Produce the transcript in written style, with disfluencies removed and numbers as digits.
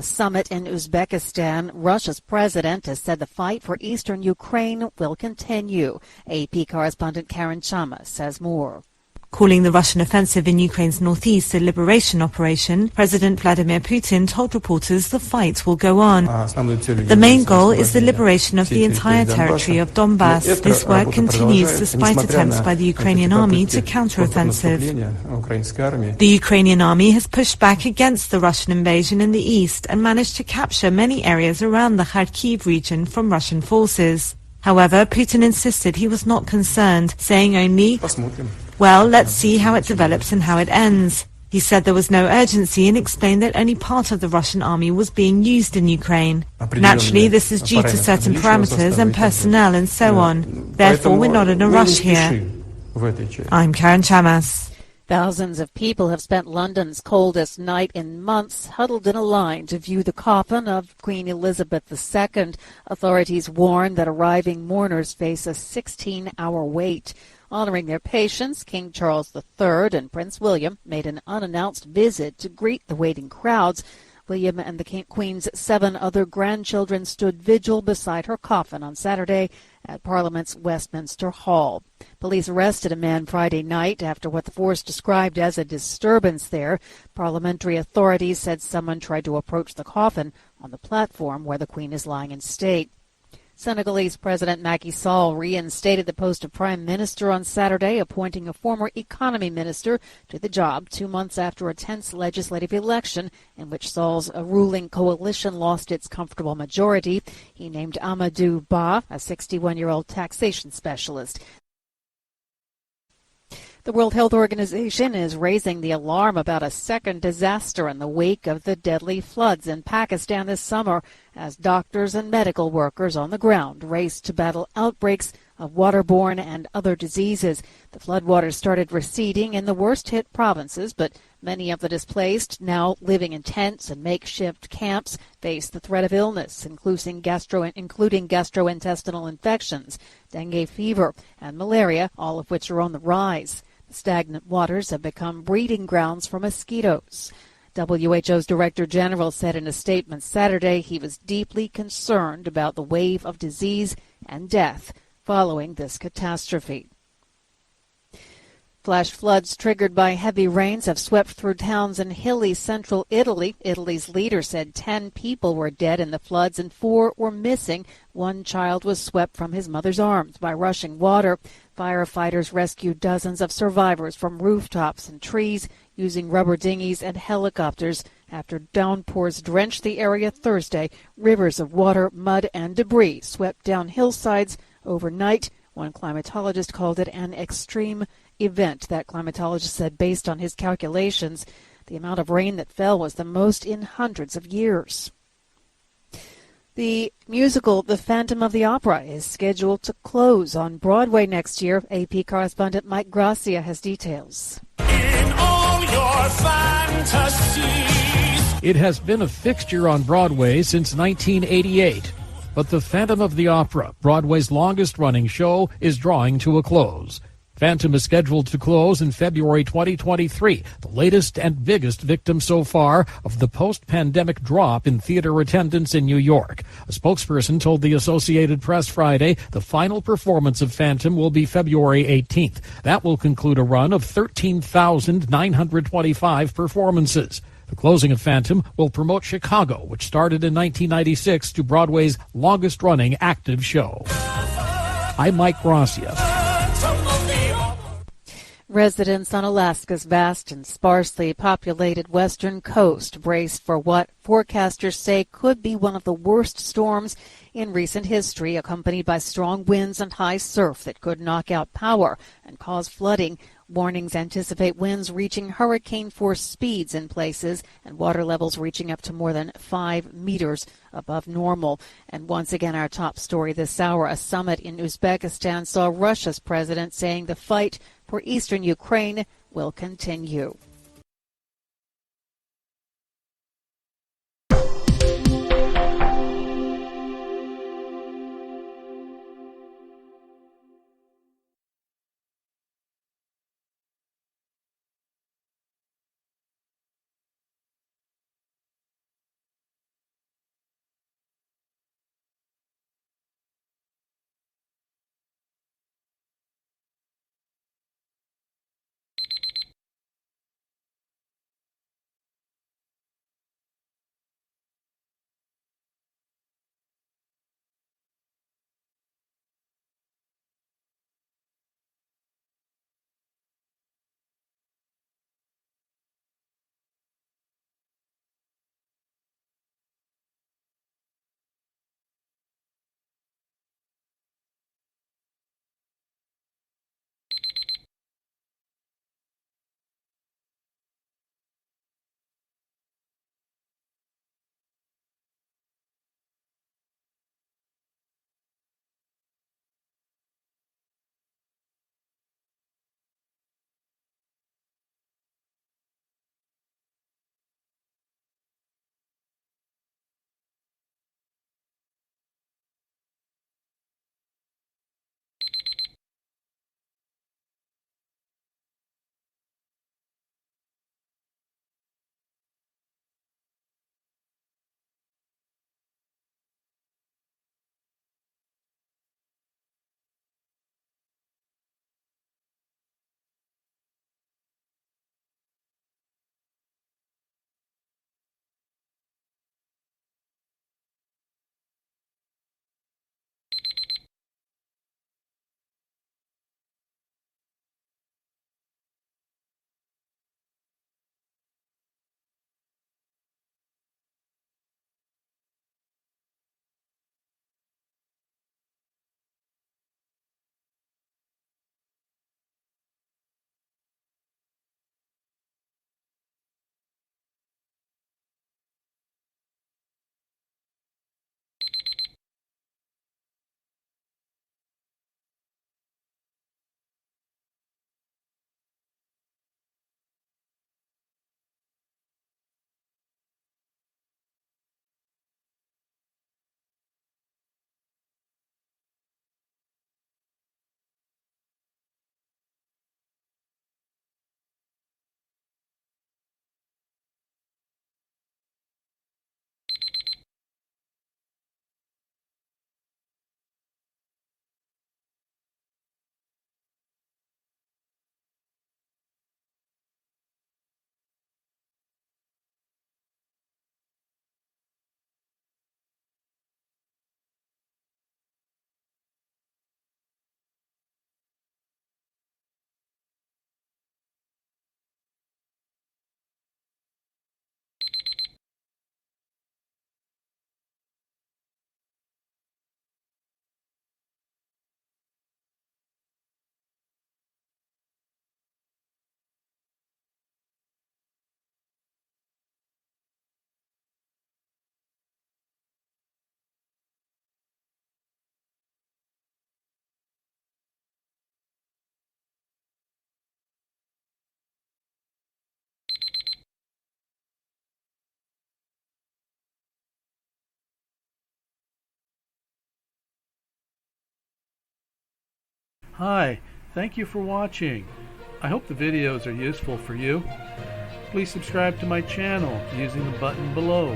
summit in Uzbekistan, Russia's president has said the fight for eastern Ukraine will continue. AP correspondent Karen Chama says more. Calling the Russian offensive in Ukraine's northeast a liberation operation, President Vladimir Putin told reporters the fight will go on. The main goal is the liberation of the entire territory of Donbass. This work continues despite attempts by the Ukrainian army to counter-offensive. The Ukrainian army has pushed back against the Russian invasion in the east and managed to capture many areas around the Kharkiv region from Russian forces. However, Putin insisted he was not concerned, saying only, "Well, let's see how it develops and how it ends." He said there was no urgency and explained that only part of the Russian army was being used in Ukraine. Naturally, this is due to certain parameters and personnel and so on. Therefore, we're not in a rush here. I'm Karen Chamas. Thousands of people have spent London's coldest night in months huddled in a line to view the coffin of Queen Elizabeth II. Authorities warn that arriving mourners face a 16-hour wait. Honoring their patience, King Charles III and Prince William made an unannounced visit to greet the waiting crowds. William and the Queen's 7 other grandchildren stood vigil beside her coffin on Saturday at Parliament's Westminster Hall. Police arrested a man Friday night after what the force described as a disturbance there. Parliamentary authorities said someone tried to approach the coffin on the platform where the Queen is lying in state. Senegalese President Macky Sall reinstated the post of Prime Minister on Saturday, appointing a former economy minister to the job 2 months after a tense legislative election in which Sall's ruling coalition lost its comfortable majority. He named Amadou Ba, a 61-year-old taxation specialist. The World Health Organization is raising the alarm about a second disaster in the wake of the deadly floods in Pakistan this summer as doctors and medical workers on the ground race to battle outbreaks of waterborne and other diseases. The floodwaters started receding in the worst-hit provinces, but many of the displaced, now living in tents and makeshift camps, face the threat of illness, including gastrointestinal infections, dengue fever, and malaria, all of which are on the rise. Stagnant waters have become breeding grounds for mosquitoes. WHO's Director General said in a statement Saturday he was deeply concerned about the wave of disease and death following this catastrophe. Flash floods triggered by heavy rains have swept through towns in hilly central Italy. Italy's leader said 10 people were dead in the floods and 4 were missing. 1 child was swept from his mother's arms by rushing water. Firefighters rescued dozens of survivors from rooftops and trees using rubber dinghies and helicopters. After downpours drenched the area Thursday, rivers of water, mud, and debris swept down hillsides overnight. One climatologist called it an extreme event. That climatologist said based on his calculations, the amount of rain that fell was the most in hundreds of years. The musical The Phantom of the Opera is scheduled to close on Broadway next year. AP correspondent Mike Gracia has details. In all your fantasies. It has been a fixture on Broadway since 1988. But The Phantom of the Opera, Broadway's longest-running show, is drawing to a close. Phantom is scheduled to close in February 2023, the latest and biggest victim so far of the post-pandemic drop in theater attendance in New York. A spokesperson told the Associated Press Friday the final performance of Phantom will be February 18th. That will conclude a run of 13,925 performances. The closing of Phantom will promote Chicago, which started in 1996, to Broadway's longest-running active show. I'm Mike Gracia. Residents on Alaska's vast and sparsely populated western coast brace for what forecasters say could be one of the worst storms in recent history, accompanied by strong winds and high surf that could knock out power and cause flooding. Warnings anticipate winds reaching hurricane-force speeds in places and water levels reaching up to more than 5 meters above normal. And once again, our top story this hour, a summit in Uzbekistan saw Russia's president saying the fight for eastern Ukraine will continue. Hi, thank you for watching. I hope the videos are useful for you. Please subscribe to my channel using the button below.